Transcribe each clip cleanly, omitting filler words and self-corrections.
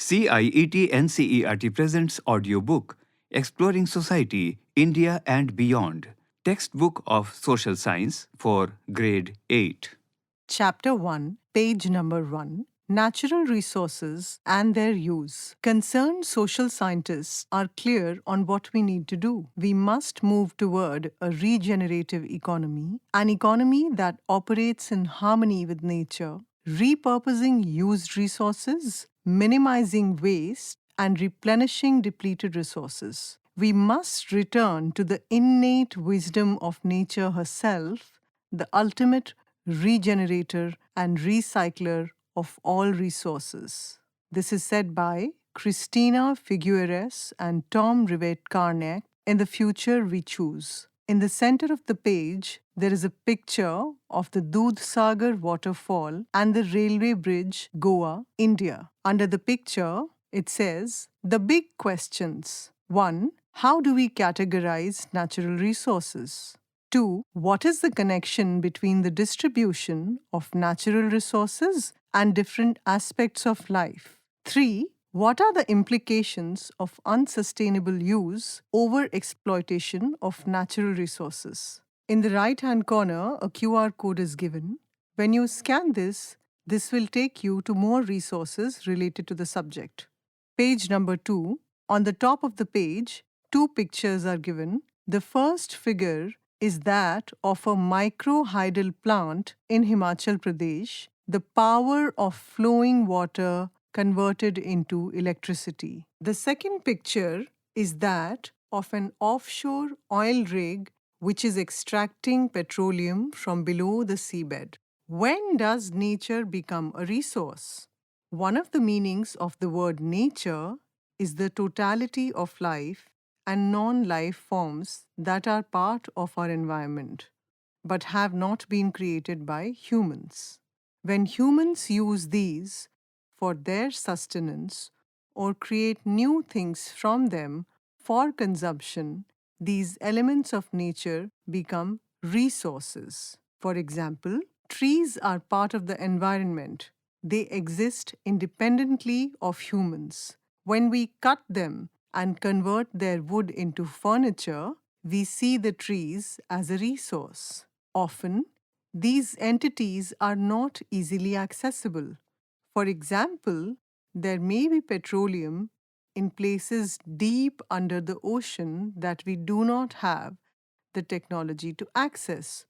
CIET NCERT presents audiobook Exploring Society, India and Beyond, textbook of social science for grade 8. Chapter 1, page number 1, Natural Resources and Their Use. Concerned social scientists are clear on what we need to do. We must move toward a regenerative economy, an economy that operates in harmony with nature, repurposing used resources, minimizing waste, and replenishing depleted resources. We must return to the innate wisdom of nature herself, the ultimate regenerator and recycler of all resources. This is said by Christina Figueres and Tom Rivett-Carnac in The Future We Choose. In the center of the page, there is a picture of the Dudhsagar waterfall and the railway bridge, Goa, India. Under the picture, it says, the big questions. 1. How do we categorize natural resources? 2. What is the connection between the distribution of natural resources and different aspects of life? 3. What are the implications of unsustainable use over exploitation of natural resources? In the right-hand corner, a QR code is given. When you scan this will take you to more resources related to the subject. Page number 2. On the top of the page, 2 pictures are given. The first figure is that of a microhydel plant in Himachal Pradesh, the power of flowing water converted into electricity. The second picture is that of an offshore oil rig which is extracting petroleum from below the seabed. When does nature become a resource? One of the meanings of the word nature is the totality of life and non-life forms that are part of our environment, but have not been created by humans. When humans use these for their sustenance or create new things from them for consumption, these elements of nature become resources. For example, trees are part of the environment. They exist independently of humans. When we cut them and convert their wood into furniture, we see the trees as a resource. Often, these entities are not easily accessible. For example, there may be petroleum in places deep under the ocean that we do not have the technology to access,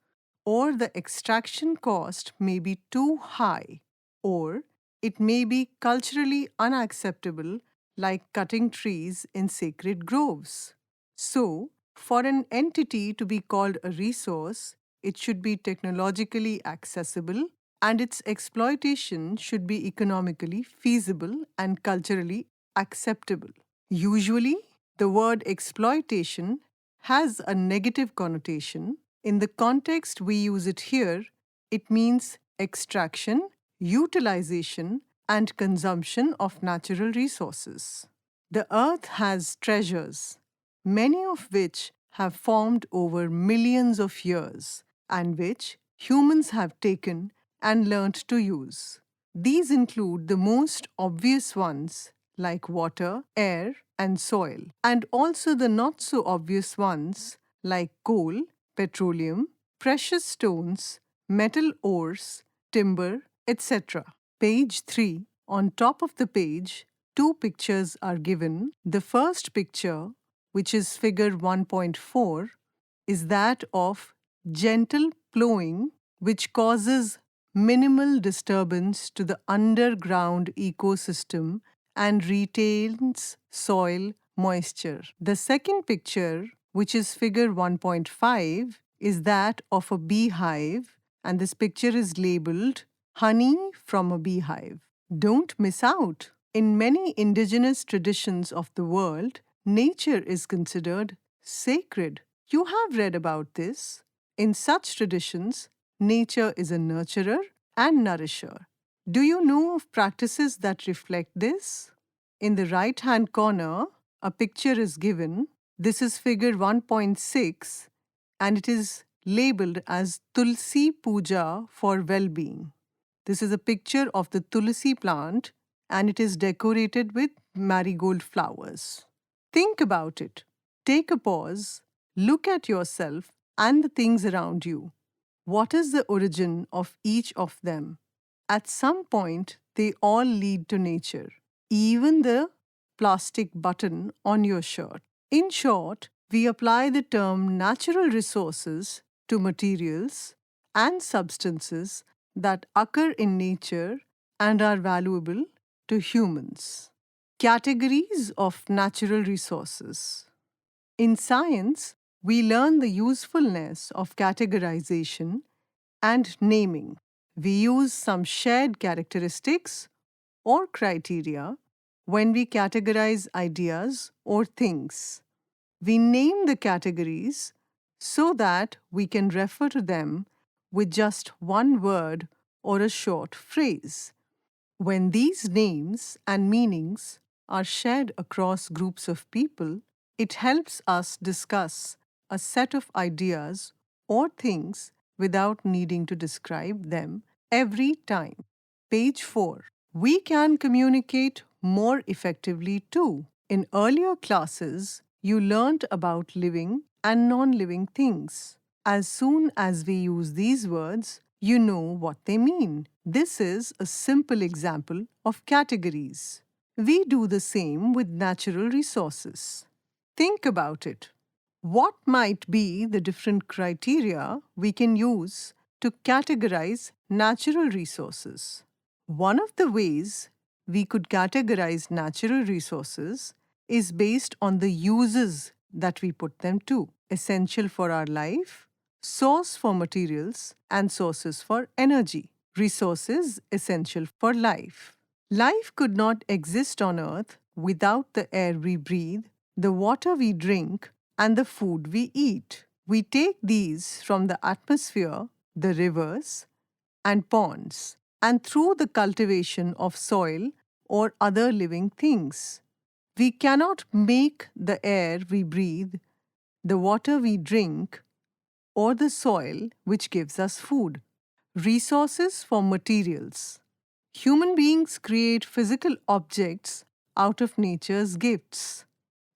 or the extraction cost may be too high, or it may be culturally unacceptable, like cutting trees in sacred groves. So, for an entity to be called a resource, it should be technologically accessible and its exploitation should be economically feasible and culturally acceptable. Usually, the word exploitation has a negative connotation. In the context we use it here, it means extraction, utilization, and consumption of natural resources. The earth has treasures, many of which have formed over millions of years and which humans have taken and learnt to use. These include the most obvious ones like water, air, and soil, and also the not so obvious ones like coal, petroleum, precious stones, metal ores, timber, etc. Page 3. On top of the page, 2 pictures are given. The first picture, which is figure 1.4, is that of gentle plowing, which causes minimal disturbance to the underground ecosystem and retains soil moisture. The second picture, which is figure 1.5, is that of a beehive, and this picture is labeled Honey from a Beehive. Don't miss out. In many indigenous traditions of the world, nature is considered sacred. You have read about this. In such traditions, nature is a nurturer and nourisher. Do you know of practices that reflect this? In the right-hand corner, a picture is given. This is figure 1.6 and it is labeled as Tulsi Puja for well-being. This is a picture of the Tulsi plant and it is decorated with marigold flowers. Think about it. Take a pause, look at yourself and the things around you. What is the origin of each of them? At some point, they all lead to nature, even the plastic button on your shirt. In short, we apply the term natural resources to materials and substances that occur in nature and are valuable to humans. Categories of natural resources. In science, we learn the usefulness of categorization and naming. We use some shared characteristics or criteria when we categorize ideas or things. We name the categories so that we can refer to them with just one word or a short phrase. When these names and meanings are shared across groups of people, it helps us discuss a set of ideas or things without needing to describe them every time. Page 4. We can communicate more effectively too. In earlier classes, you learned about living and non-living things. As soon as we use these words, you know what they mean. This is a simple example of categories. We do the same with natural resources. Think about it. What might be the different criteria we can use to categorize natural resources? One of the ways we could categorize natural resources is based on the uses that we put them to: essential for our life, source for materials, and sources for energy. Resources essential for life. Life could not exist on Earth without the air we breathe, the water we drink, and the food we eat. We take these from the atmosphere, the rivers, and ponds, and through the cultivation of soil or other living things. We cannot make the air we breathe, the water we drink, or the soil which gives us food. Resources for materials. Human beings create physical objects out of nature's gifts.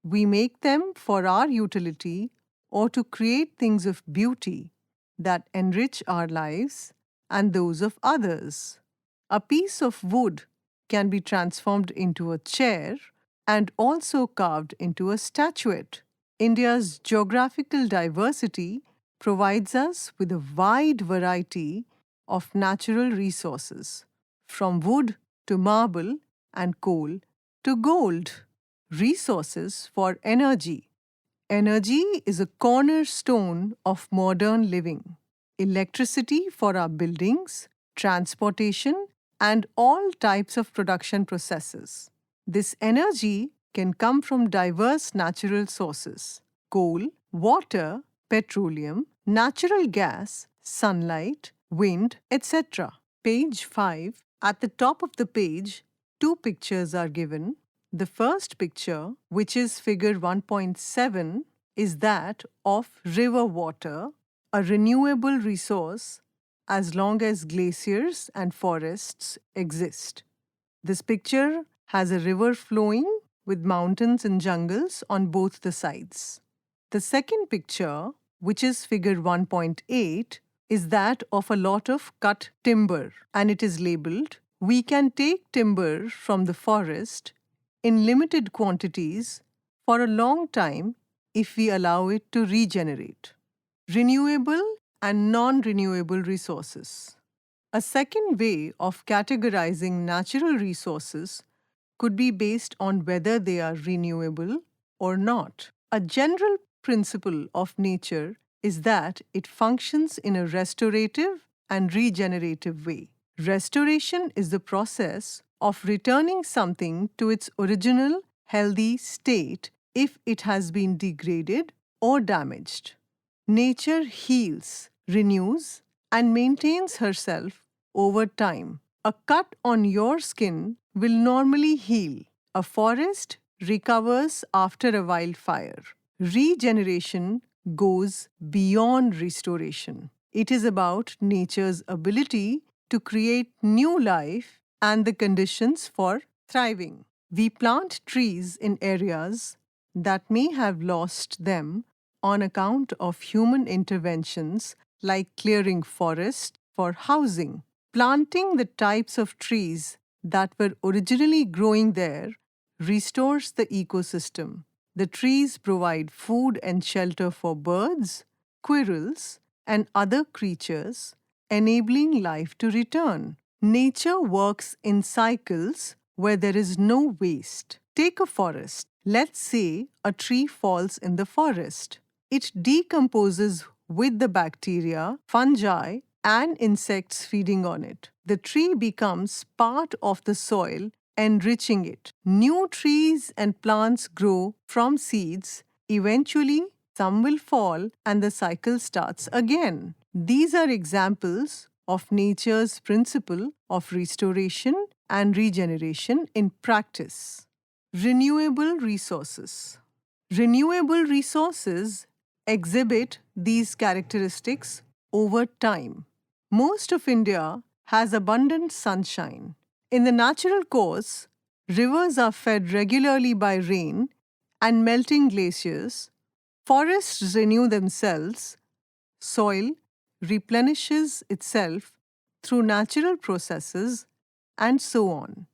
We make them for our utility or to create things of beauty that enrich our lives and those of others. A piece of wood can be transformed into a chair and also carved into a statuette. India's geographical diversity provides us with a wide variety of natural resources, from wood to marble and coal to gold. Resources for energy. Energy is a cornerstone of modern living. Electricity for our buildings, transportation, and all types of production processes. This energy can come from diverse natural sources: coal, water, petroleum, natural gas, sunlight, wind, etc. Page 5. At the top of the page, two pictures are given. The first picture, which is figure 1.7, is that of river water, a renewable resource as long as glaciers and forests exist. This picture has a river flowing with mountains and jungles on both the sides. The second picture, which is figure 1.8, is that of a lot of cut timber, and it is labeled, "We can take timber from the forest in limited quantities for a long time if we allow it to regenerate." Renewable and non-renewable resources. A second way of categorizing natural resources could be based on whether they are renewable or not. A general principle of nature is that it functions in a restorative and regenerative way. Restoration is the process of returning something to its original healthy state if it has been degraded or damaged. Nature heals, renews, and maintains herself over time. A cut on your skin will normally heal. A forest recovers after a wildfire. Regeneration goes beyond restoration. It is about nature's ability to create new life and the conditions for Thriving. We plant trees in areas that may have lost them on account of human interventions like clearing forest for housing. Planting the types of trees that were originally growing there restores the ecosystem. The trees provide food and shelter for birds, squirrels, and other creatures, enabling life to return. Nature works in cycles where there is no waste. Take a forest. Let's say a tree falls in the forest. It decomposes with the bacteria, fungi, and insects feeding on it. The tree becomes part of the soil, enriching it. New trees and plants grow from seeds. Eventually, some will fall and the cycle starts again. These are examples of nature's principle of restoration and regeneration in practice. Renewable resources. Renewable resources exhibit these characteristics over time. Most of India has abundant sunshine. In the natural course, rivers are fed regularly by rain and melting glaciers. Forests renew themselves. Soil replenishes itself through natural processes, and so on.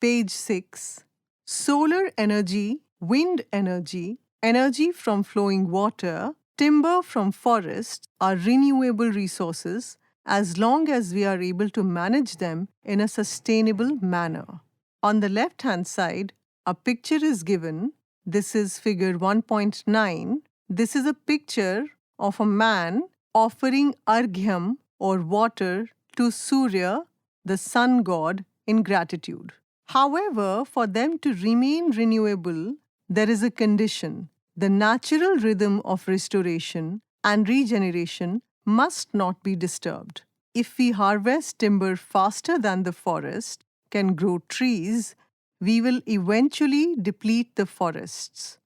Page 6. Solar energy, wind energy, energy from flowing water, timber from forests are renewable resources as long as we are able to manage them in a sustainable manner. On the left-hand side, a picture is given. This is figure 1.9. This is a picture of a man offering arghyam or water to Surya, the sun god, in gratitude. However, for them to remain renewable, there is a condition. The natural rhythm of restoration and regeneration must not be disturbed. If we harvest timber faster than the forest can grow trees, we will eventually deplete the forests.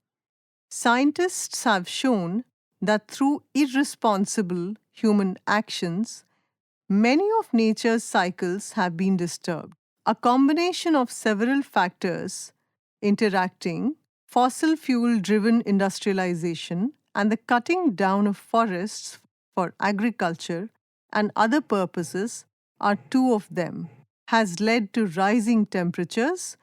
Scientists have shown that through irresponsible human actions, many of nature's cycles have been disturbed. A combination of several factors interacting, fossil fuel driven industrialization, and the cutting down of forests for agriculture and other purposes are two of them, has led to rising temperatures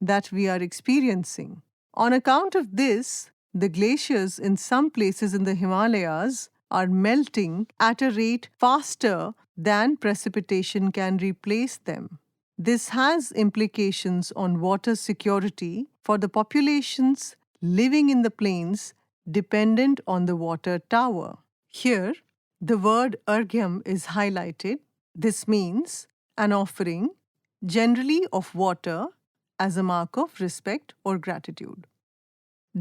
that we are experiencing. On account of this, the glaciers in some places in the Himalayas are melting at a rate faster than precipitation can replace them. This has implications on water security for the populations living in the plains dependent on the water tower. Here, the word arghyam is highlighted. This means an offering, generally of water, as a mark of respect or gratitude.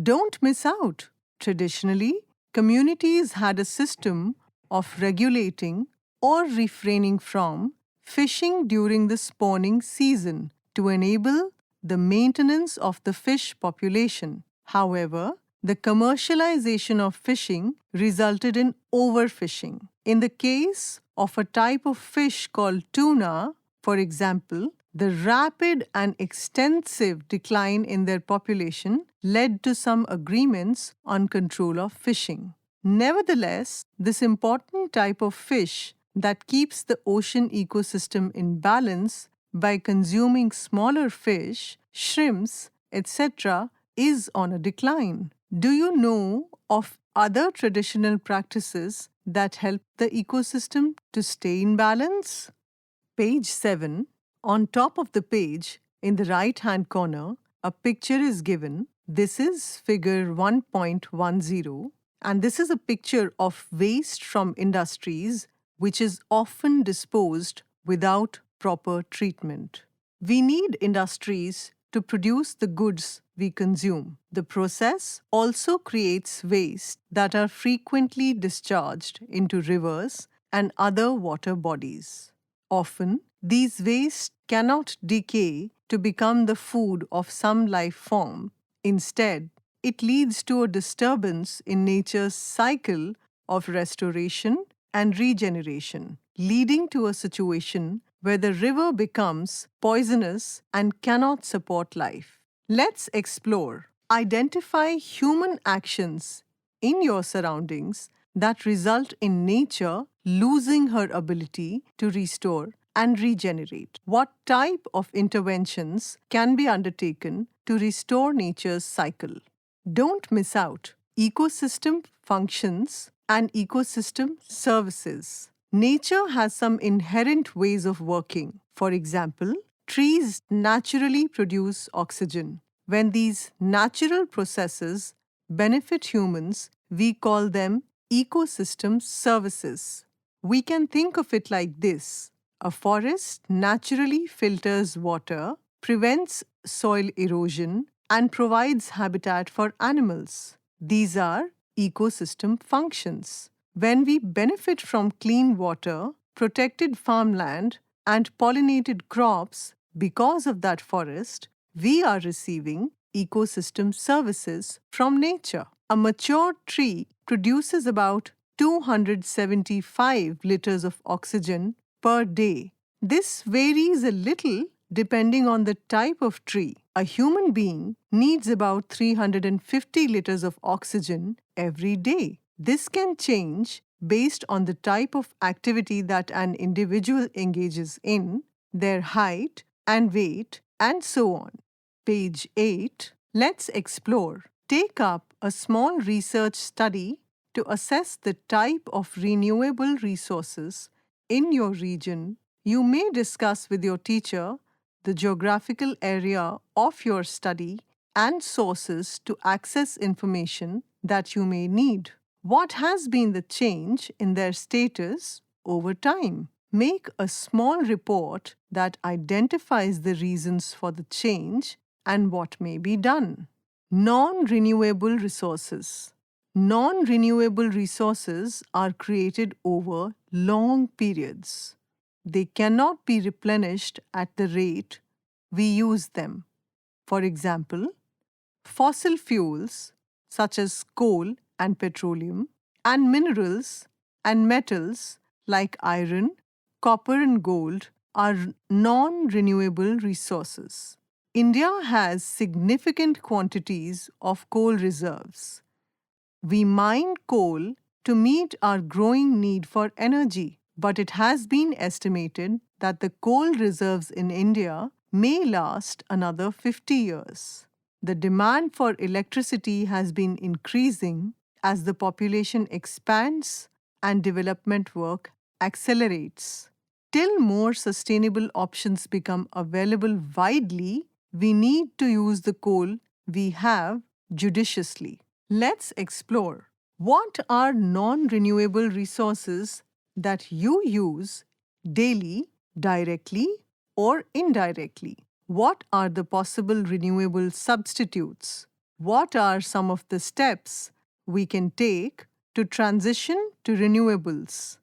Don't miss out. Traditionally, communities had a system of regulating or refraining from fishing during the spawning season to enable the maintenance of the fish population. However, the commercialization of fishing resulted in overfishing. In the case of a type of fish called tuna, for example, the rapid and extensive decline in their population led to some agreements on control of fishing. Nevertheless, this important type of fish that keeps the ocean ecosystem in balance by consuming smaller fish, shrimps, etc., is on a decline. Do you know of other traditional practices that help the ecosystem to stay in balance? Page 7. On top of the page, in the right-hand corner, a picture is given. This is figure 1.10, and this is a picture of waste from industries which is often disposed without proper treatment. We need industries to produce the goods we consume. The process also creates waste that are frequently discharged into rivers and other water bodies. Often, these wastes cannot decay to become the food of some life form. Instead, it leads to a disturbance in nature's cycle of restoration and regeneration, leading to a situation where the river becomes poisonous and cannot support life. Let's explore. Identify human actions in your surroundings that result in nature losing her ability to restore and regenerate. What type of interventions can be undertaken to restore nature's cycle? Don't miss out ecosystem functions and ecosystem services. Nature has some inherent ways of working. For example, trees naturally produce oxygen. When these natural processes benefit humans, we call them ecosystem services. We can think of it like this: a forest naturally filters water, prevents soil erosion, and provides habitat for animals. These are ecosystem functions. When we benefit from clean water, protected farmland, and pollinated crops because of that forest, we are receiving ecosystem services from nature. A mature tree produces about 275 liters of oxygen per day. This varies a little depending on the type of tree. A human being needs about 350 liters of oxygen every day. This can change based on the type of activity that an individual engages in, their height and weight, and so on. Page 8. Let's explore. Take up a small research study to assess the type of renewable resources in your region. You may discuss with your teacher the geographical area of your study and sources to access information that you may need. What has been the change in their status over time? Make a small report that identifies the reasons for the change and what may be done. Non-renewable resources. Non-renewable resources are created over long periods. They cannot be replenished at the rate we use them. For example, fossil fuels such as coal and petroleum, and minerals and metals like iron, copper, and gold are non-renewable resources. India has significant quantities of coal reserves. We mine coal to meet our growing need for energy, but it has been estimated that the coal reserves in India may last another 50 years. The demand for electricity has been increasing as the population expands and development work accelerates. Till more sustainable options become available widely, we need to use the coal we have judiciously. Let's explore. What are non-renewable resources that you use daily, directly, or indirectly? What are the possible renewable substitutes? What are some of the steps we can take to transition to renewables?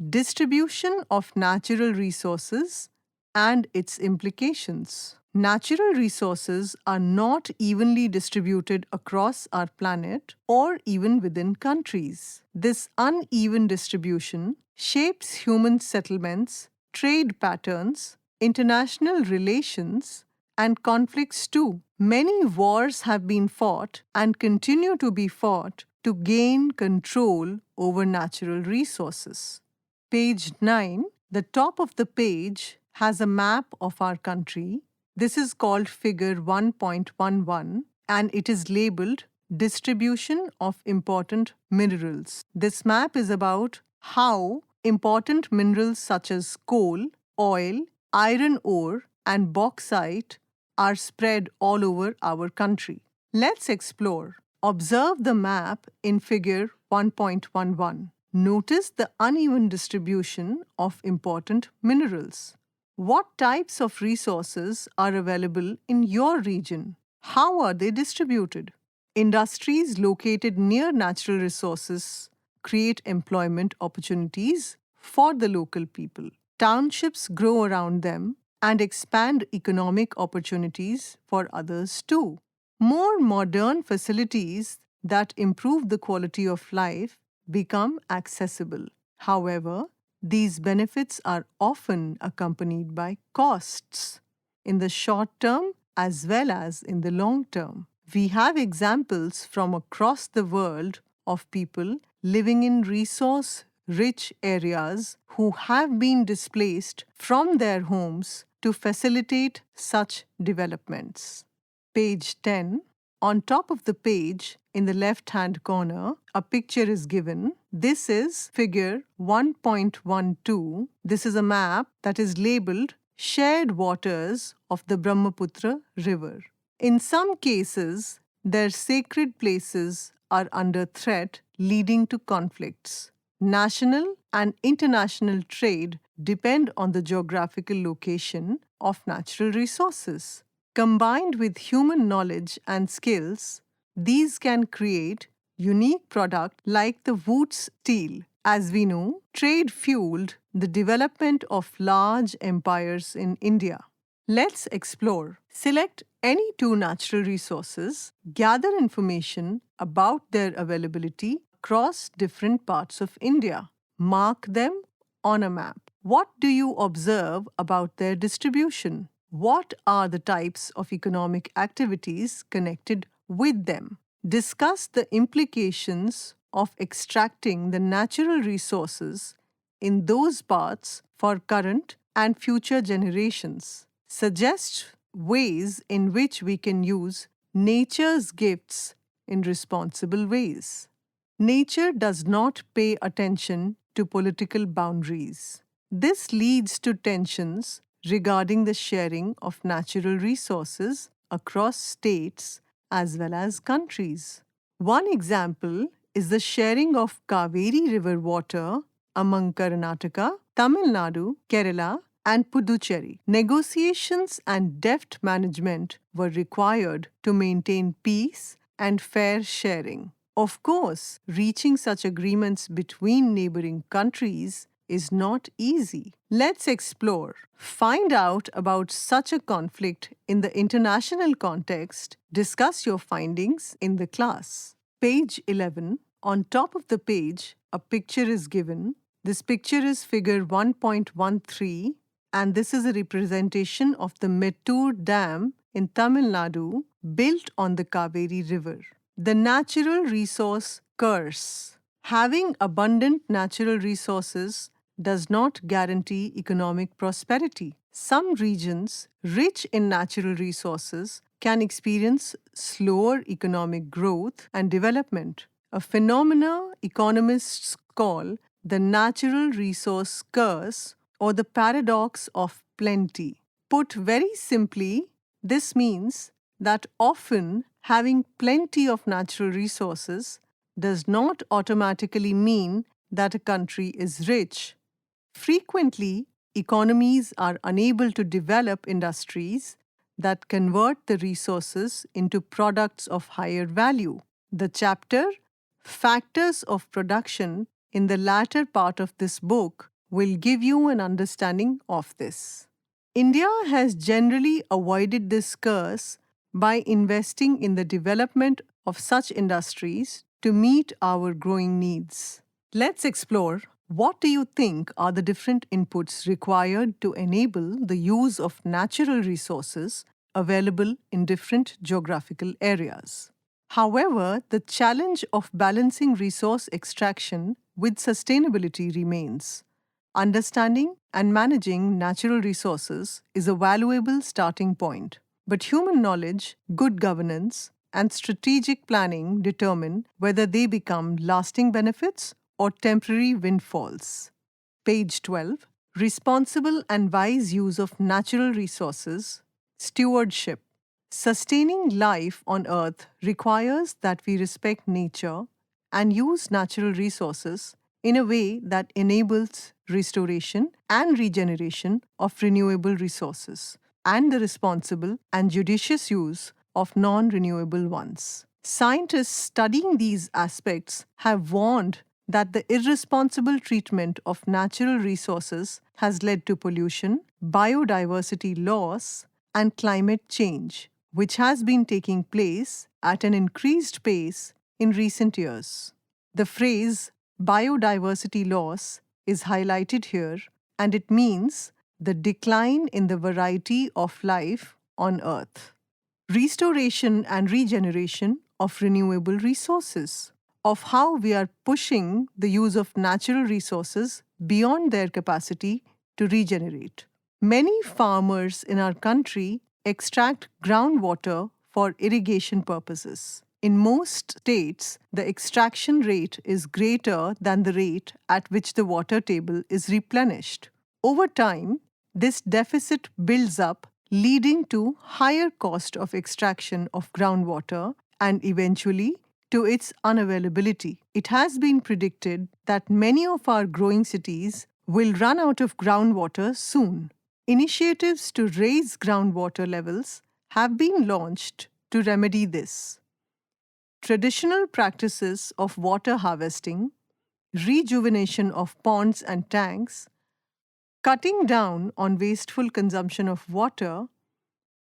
Distribution of natural resources and its implications. Natural resources are not evenly distributed across our planet or even within countries. This uneven distribution shapes human settlements, trade patterns, international relations, and conflicts too. Many wars have been fought and continue to be fought to gain control over natural resources. Page 9, the top of the page has a map of our country. This is called figure 1.11 and it is labeled Distribution of Important Minerals. This map is about how important minerals such as coal, oil, iron ore, and bauxite are spread all over our country. Let's explore. Observe the map in figure 1.11. Notice the uneven distribution of important minerals. What types of resources are available in your region? How are they distributed? Industries located near natural resources create employment opportunities for the local people. Townships grow around them and expand economic opportunities for others too. More modern facilities that improve the quality of life become accessible. However, these benefits are often accompanied by costs in the short term as well as in the long term. We have examples from across the world of people living in resource-rich areas who have been displaced from their homes to facilitate such developments. Page 10. On top of the page, in the left-hand corner, a picture is given. This is figure 1.12. This is a map that is labeled Shared Waters of the Brahmaputra River. In some cases, their sacred places are under threat, leading to conflicts. National and international trade depend on the geographical location of natural resources. Combined with human knowledge and skills, these can create unique products like the wood steel. As we know, trade fueled the development of large empires in India. Let's explore. Select any two natural resources, gather information about their availability across different parts of India. Mark them on a map. What do you observe about their distribution? What are the types of economic activities connected with them? Discuss the implications of extracting the natural resources in those parts for current and future generations. Suggest ways in which we can use nature's gifts in responsible ways. Nature does not pay attention to political boundaries. This leads to tensions regarding the sharing of natural resources across states as well as countries. One example is the sharing of Kaveri River water among Karnataka, Tamil Nadu, Kerala, and Puducherry. Negotiations and deft management were required to maintain peace and fair sharing. Of course, reaching such agreements between neighboring countries is not easy. Let's explore. Find out about such a conflict in the international context. Discuss your findings in the class. Page 11. On top of the page, a picture is given. This picture is figure 1.13, and this is a representation of the Mettur Dam in Tamil Nadu built on the Kaveri River. The natural resource curse. Having abundant natural resources does not guarantee economic prosperity. Some regions rich in natural resources can experience slower economic growth and development, a phenomena economists call the natural resource curse or the paradox of plenty. Put very simply, this means that often having plenty of natural resources does not automatically mean that a country is rich. Frequently, economies are unable to develop industries that convert the resources into products of higher value. The chapter, Factors of Production, in the latter part of this book will give you an understanding of this. India has generally avoided this curse by investing in the development of such industries to meet our growing needs. Let's explore. What do you think are the different inputs required to enable the use of natural resources available in different geographical areas? However, the challenge of balancing resource extraction with sustainability remains. Understanding and managing natural resources is a valuable starting point, but human knowledge, good governance, and strategic planning determine whether they become lasting benefits or temporary windfalls. Page 12. Responsible and wise use of natural resources. Stewardship. Sustaining life on Earth requires that we respect nature and use natural resources in a way that enables restoration and regeneration of renewable resources and the responsible and judicious use of non-renewable ones. Scientists studying these aspects have warned that the irresponsible treatment of natural resources has led to pollution, biodiversity loss, and climate change, which has been taking place at an increased pace in recent years. The phrase biodiversity loss is highlighted here, and it means the decline in the variety of life on Earth. Restoration and regeneration of renewable resources, of how we are pushing the use of natural resources beyond their capacity to regenerate. Many farmers in our country extract groundwater for irrigation purposes. In most states, the extraction rate is greater than the rate at which the water table is replenished. Over time, this deficit builds up, leading to higher cost of extraction of groundwater and eventually to its unavailability. It has been predicted that many of our growing cities will run out of groundwater soon. Initiatives to raise groundwater levels have been launched to remedy this. Traditional practices of water harvesting, rejuvenation of ponds and tanks, cutting down on wasteful consumption of water,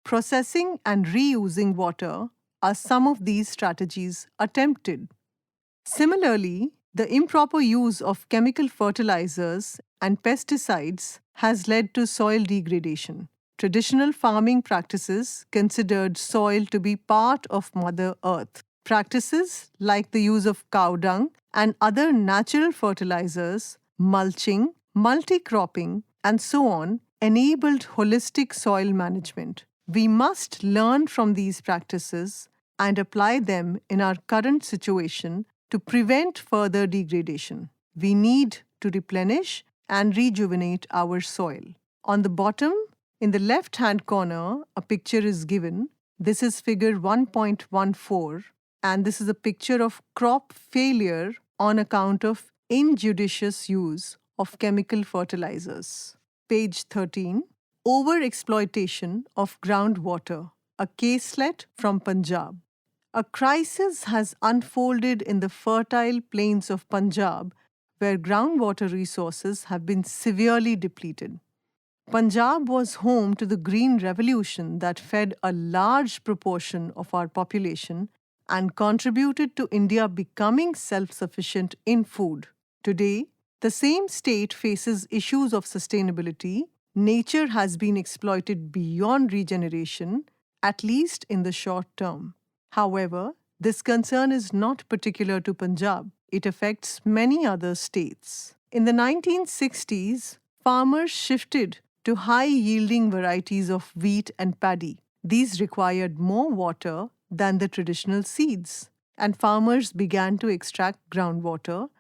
processing and reusing water are some of these strategies attempted. Similarly, the improper use of chemical fertilizers and pesticides has led to soil degradation. Traditional farming practices considered soil to be part of Mother Earth. Practices like the use of cow dung and other natural fertilizers, mulching, multi-cropping, and so on enabled holistic soil management. We must learn from these practices and apply them in our current situation to prevent further degradation. We need to replenish and rejuvenate our soil. On the bottom, in the left-hand corner, a picture is given. This is figure 1.14, and this is a picture of crop failure on account of injudicious use of chemical fertilizers. Page 13, Overexploitation of Groundwater, a caselet from Punjab. A crisis has unfolded in the fertile plains of Punjab, where groundwater resources have been severely depleted. Punjab was home to the Green Revolution that fed a large proportion of our population and contributed to India becoming self-sufficient in food. Today, the same state faces issues of sustainability. Nature has been exploited beyond regeneration, at least in the short term. However, this concern is not particular to Punjab. It affects many other states. In the 1960s, farmers shifted to high-yielding varieties of wheat and paddy. These required more water than the traditional seeds, and farmers began to extract groundwater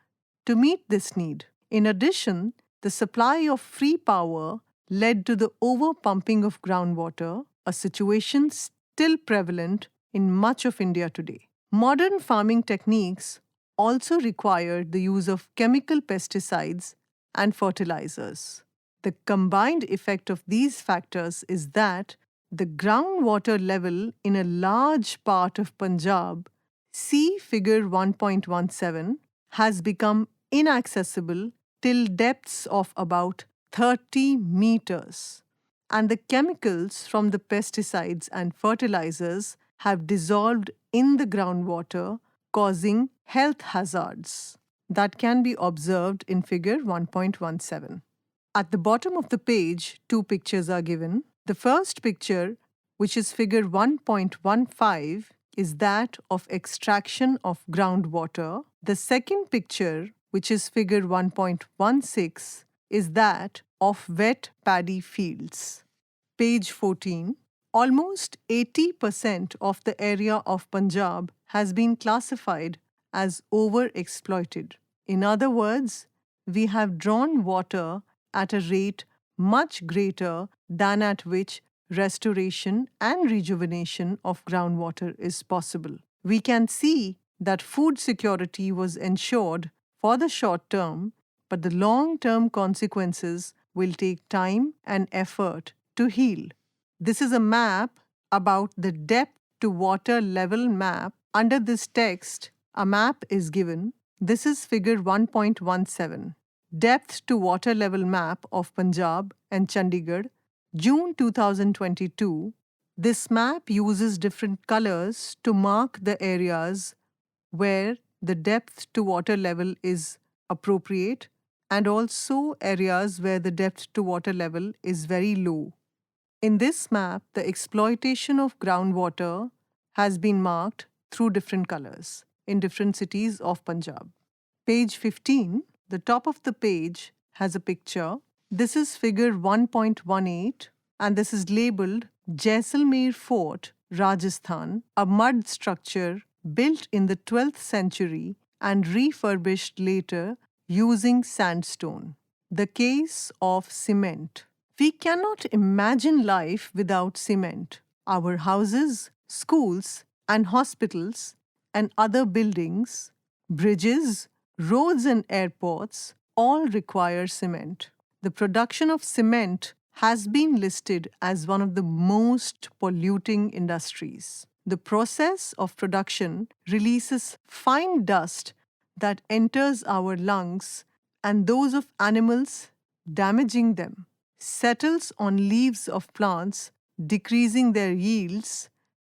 to meet this need. In addition, the supply of free power led to the over-pumping of groundwater, a situation still prevalent in much of India today. Modern farming techniques also require the use of chemical pesticides and fertilizers. The combined effect of these factors is that the groundwater level in a large part of Punjab, see figure 1.17, has become inaccessible till depths of about 30 meters, and the chemicals from the pesticides and fertilizers have dissolved in the groundwater, causing health hazards that can be observed in figure 1.17. At the bottom of the page, two pictures are given. The first picture, which is figure 1.15, is that of extraction of groundwater. The second picture, which is figure 1.16, is that of wet paddy fields. Page 14. Almost 80% of the area of Punjab has been classified as overexploited. In other words, we have drawn water at a rate much greater than at which restoration and rejuvenation of groundwater is possible. We can see that food security was ensured for the short term, but the long-term consequences will take time and effort to heal. This is a map about the depth to water level map. Under this text, a map is given. This is figure 1.17. Depth to water level map of Punjab and Chandigarh, June 2022. This map uses different colors to mark the areas where the depth to water level is appropriate and also areas where the depth to water level is very low. In this map, the exploitation of groundwater has been marked through different colors in different cities of Punjab. Page 15, the top of the page has a picture. This is figure 1.18 and this is labeled Jaisalmer Fort, Rajasthan, a mud structure built in the 12th century and refurbished later using sandstone. The case of cement. We cannot imagine life without cement. Our houses, schools, and hospitals, and other buildings, bridges, roads, and airports all require cement. The production of cement has been listed as one of the most polluting industries. The process of production releases fine dust that enters our lungs and those of animals, damaging them, settles on leaves of plants, decreasing their yields,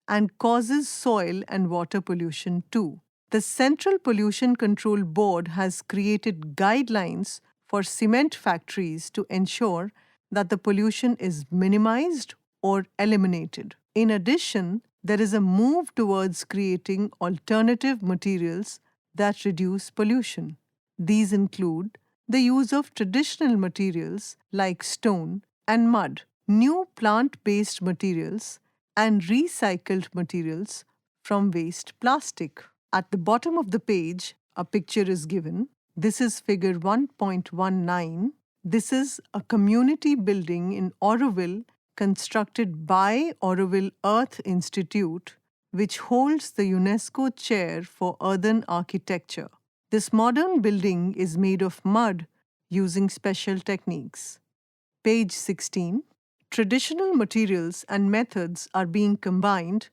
and causes soil and water pollution too. The Central Pollution Control Board has created guidelines for cement factories to ensure that the pollution is minimized or eliminated. In addition, there is a move towards creating alternative materials that reduce pollution. These include the use of traditional materials like stone and mud, new plant-based materials, and recycled materials from waste plastic. At the bottom of the page, a picture is given. This is figure 1.19. This is a community building in Auroville constructed by Auroville Earth Institute, which holds the UNESCO Chair for Earthen Architecture. This modern building is made of mud using special techniques. Page 16. Traditional materials and methods are being combined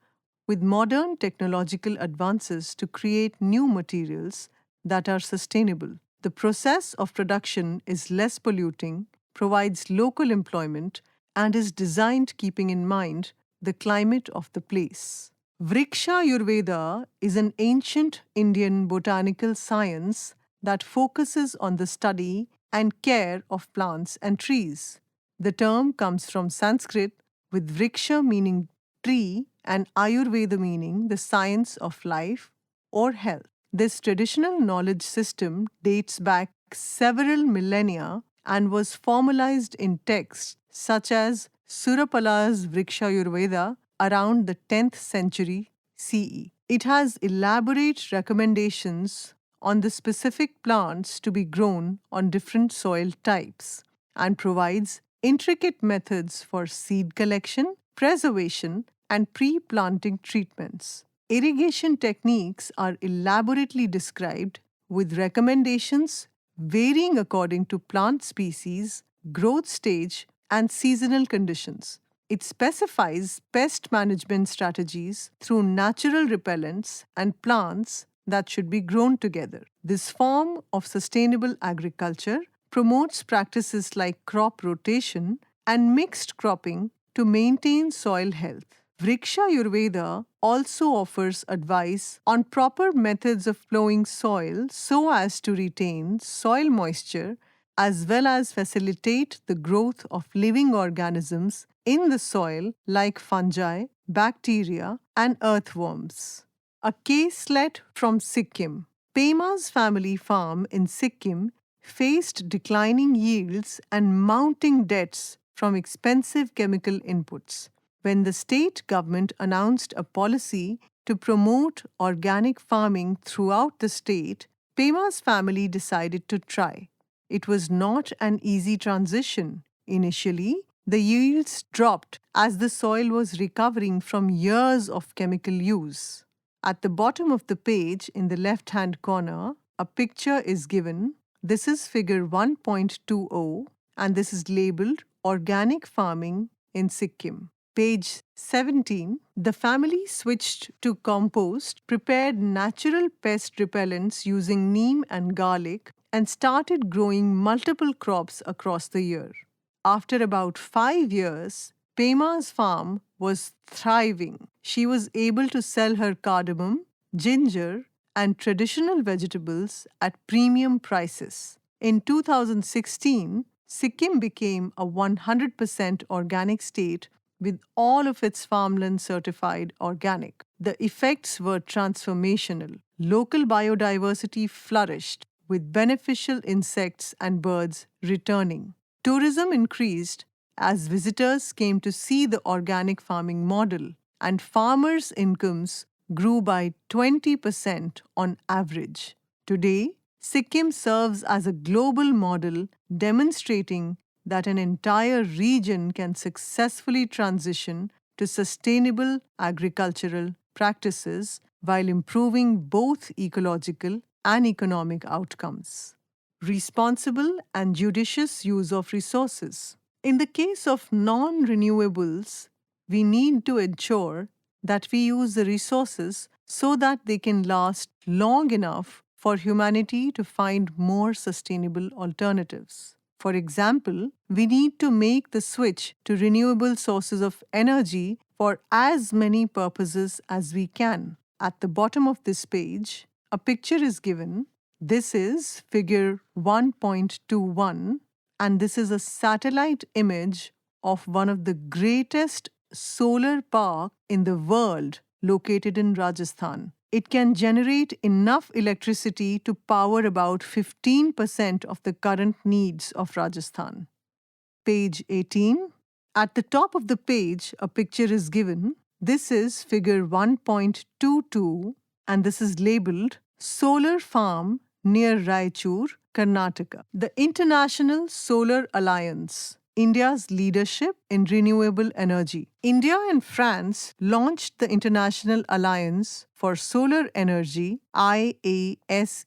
with modern technological advances to create new materials that are sustainable. The process of production is less polluting, provides local employment, and is designed keeping in mind the climate of the place. Vriksha Ayurveda is an ancient Indian botanical science that focuses on the study and care of plants and trees. The term comes from Sanskrit, with Vriksha meaning tree and Ayurveda meaning the science of life or health. This traditional knowledge system dates back several millennia and was formalized in texts such as Surapala's Vriksha Ayurveda around the 10th century CE. It has elaborate recommendations on the specific plants to be grown on different soil types and provides intricate methods for seed collection, preservation, and pre-planting treatments. Irrigation techniques are elaborately described with recommendations varying according to plant species, growth stage, and seasonal conditions. It specifies pest management strategies through natural repellents and plants that should be grown together. This form of sustainable agriculture promotes practices like crop rotation and mixed cropping to maintain soil health. Vriksha Ayurveda also offers advice on proper methods of plowing soil so as to retain soil moisture as well as facilitate the growth of living organisms in the soil like fungi, bacteria, and earthworms. A caselet from Sikkim. Pema's family farm in Sikkim faced declining yields and mounting debts from expensive chemical inputs. When the state government announced a policy to promote organic farming throughout the state, Pema's family decided to try. It was not an easy transition. Initially, the yields dropped as the soil was recovering from years of chemical use. At the bottom of the page, in the left-hand corner, a picture is given. This is figure 1.20 and this is labeled Organic Farming in Sikkim. Page 17, the family switched to compost, prepared natural pest repellents using neem and garlic, and started growing multiple crops across the year. After about 5 years, Pema's farm was thriving. She was able to sell her cardamom, ginger, and traditional vegetables at premium prices. In 2016, Sikkim became a 100% organic state with all of its farmland certified organic. The effects were transformational. Local biodiversity flourished, with beneficial insects and birds returning. Tourism increased as visitors came to see the organic farming model, and farmers' incomes grew by 20% on average. Today, Sikkim serves as a global model demonstrating that an entire region can successfully transition to sustainable agricultural practices while improving both ecological and economic outcomes. Responsible and judicious use of resources. In the case of non renewables, we need to ensure that we use the resources so that they can last long enough for humanity to find more sustainable alternatives. For example, we need to make the switch to renewable sources of energy for as many purposes as we can. At the bottom of this page, a picture is given. This is figure 1.21, and this is a satellite image of one of the greatest solar park in the world located in Rajasthan. It can generate enough electricity to power about 15% of the current needs of Rajasthan. Page 18. At the top of the page, a picture is given. This is figure 1.22, and this is labeled Solar Farm near Raichur, Karnataka. The International Solar Alliance, India's leadership in renewable energy. India and France launched the International Alliance for Solar Energy, IASE,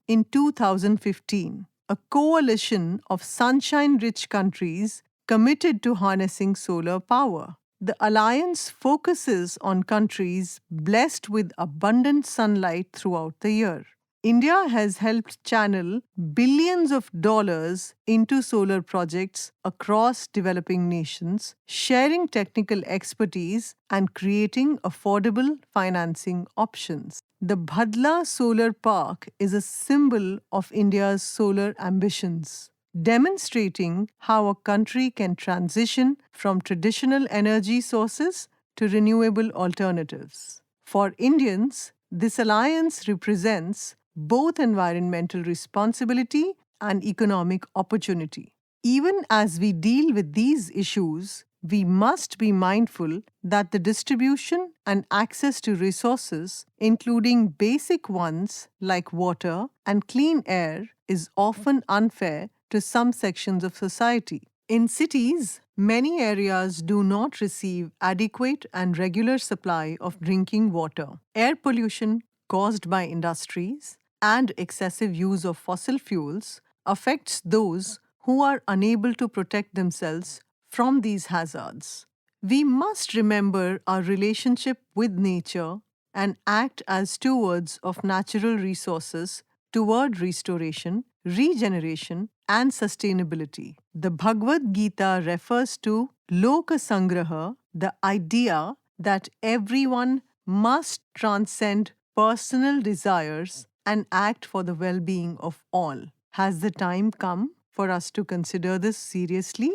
in 2015, a coalition of sunshine-rich countries committed to harnessing solar power. The alliance focuses on countries blessed with abundant sunlight throughout the year. India has helped channel billions of dollars into solar projects across developing nations, sharing technical expertise and creating affordable financing options. The Bhadla Solar Park is a symbol of India's solar ambitions, demonstrating how a country can transition from traditional energy sources to renewable alternatives. For Indians, this alliance represents both environmental responsibility and economic opportunity. Even as we deal with these issues, we must be mindful that the distribution and access to resources, including basic ones like water and clean air, is often unfair to some sections of society. In cities, many areas do not receive adequate and regular supply of drinking water. Air pollution caused by industries and excessive use of fossil fuels affects those who are unable to protect themselves from these hazards. We must remember our relationship with nature and act as stewards of natural resources toward restoration, regeneration, and sustainability. The Bhagavad Gita refers to Loka Sangraha, the idea that everyone must transcend personal desires and act for the well-being of all. Has the time come for us to consider this seriously?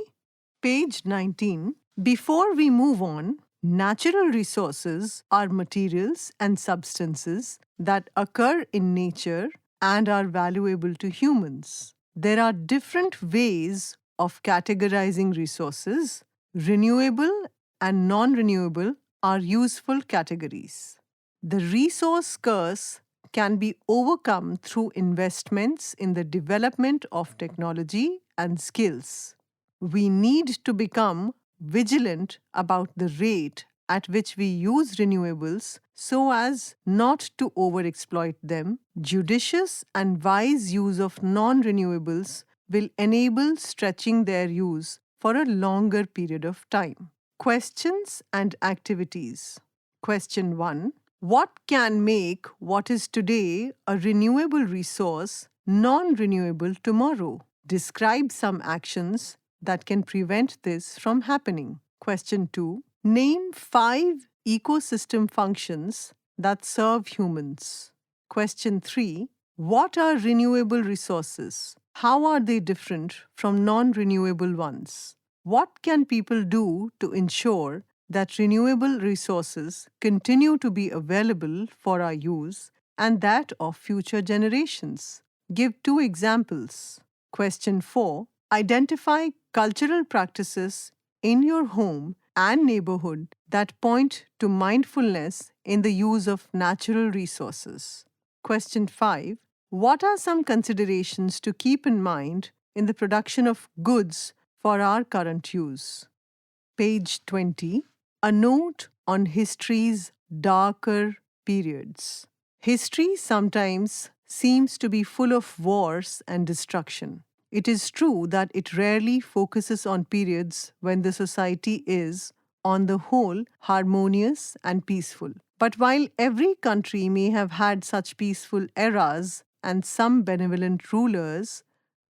Page 19. Before we move on, natural resources are materials and substances that occur in nature and are valuable to humans. There are different ways of categorizing resources. Renewable and non-renewable are useful categories. The resource curse can be overcome through investments in the development of technology and skills. We need to become vigilant about the rate at which we use renewables so as not to overexploit them. Judicious and wise use of non-renewables will enable stretching their use for a longer period of time. Questions and activities. Question 1. What can make what is today a renewable resource non-renewable tomorrow? Describe some actions that can prevent this from happening. Question 2. Name 5 ecosystem functions that serve humans. Question 3. What are renewable resources? How are they different from non-renewable ones? What can people do to ensure that renewable resources continue to be available for our use and that of future generations? Give 2 examples. Question 4. Identify cultural practices in your home and neighborhood that point to mindfulness in the use of natural resources. Question 5. What are some considerations to keep in mind in the production of goods for our current use? Page 20. A note on history's darker periods. History sometimes seems to be full of wars and destruction. It is true that it rarely focuses on periods when the society is, on the whole, harmonious and peaceful. But while every country may have had such peaceful eras and some benevolent rulers,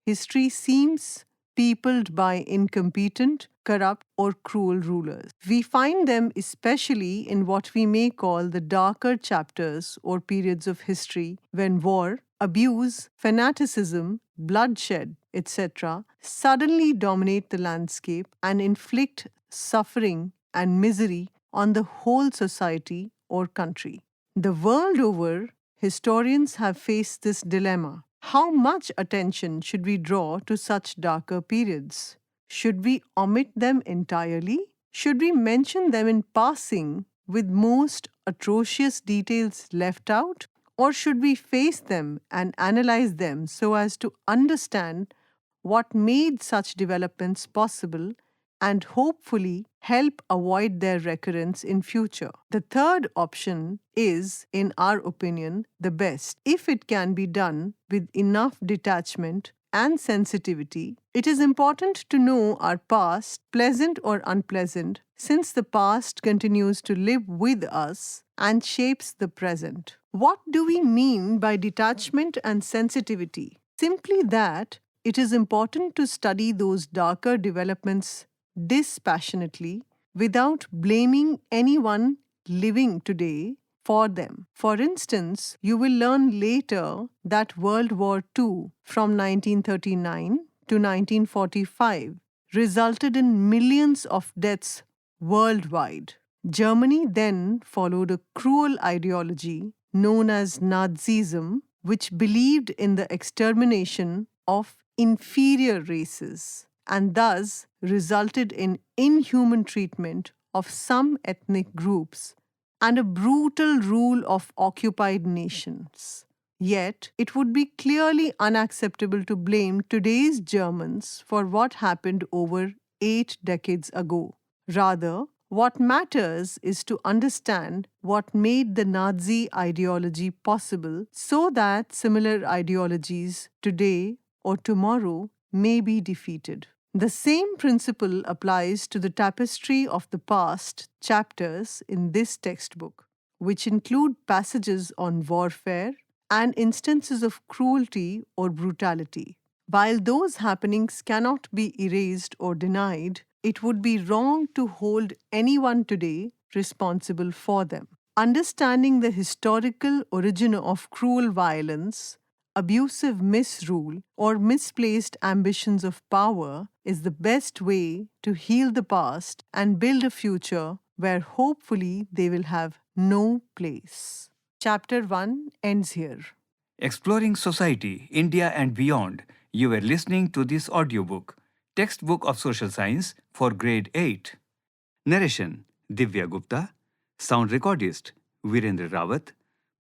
history seems peopled by incompetent, corrupt, or cruel rulers. We find them especially in what we may call the darker chapters or periods of history when war, abuse, fanaticism, bloodshed, etc., suddenly dominate the landscape and inflict suffering and misery on the whole society or country. The world over, historians have faced this dilemma. How much attention should we draw to such darker periods? Should we omit them entirely? Should we mention them in passing with most atrocious details left out? Or should we face them and analyze them so as to understand what made such developments possible and hopefully help avoid their recurrence in future? The third option is, in our opinion, the best. If it can be done with enough detachment and sensitivity, it is important to know our past, pleasant or unpleasant, since the past continues to live with us and shapes the present. What do we mean by detachment and sensitivity? Simply that it is important to study those darker developments dispassionately without blaming anyone living today for them. For instance, you will learn later that World War II from 1939 to 1945 resulted in millions of deaths worldwide. Germany then followed a cruel ideology known as Nazism, which believed in the extermination of inferior races and thus resulted in inhuman treatment of some ethnic groups and a brutal rule of occupied nations. Yet, it would be clearly unacceptable to blame today's Germans for what happened over 8 decades ago. Rather, what matters is to understand what made the Nazi ideology possible so that similar ideologies today or tomorrow may be defeated. The same principle applies to the tapestry of the past chapters in this textbook, which include passages on warfare and instances of cruelty or brutality. While those happenings cannot be erased or denied, it would be wrong to hold anyone today responsible for them. Understanding the historical origin of cruel violence, abusive misrule, or misplaced ambitions of power is the best way to heal the past and build a future where hopefully they will have no place. Chapter 1 ends here. Exploring Society, India and Beyond. You were listening to this audiobook, Textbook of Social Science for Grade 8. Narration, Divya Gupta. Sound recordist, Virendra Rawat.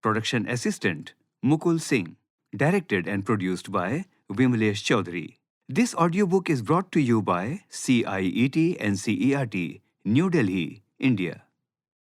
Production assistant, Mukul Singh. Directed and produced by Vimlesh Chaudhary. This audiobook is brought to you by CIET NCERT, New Delhi, India.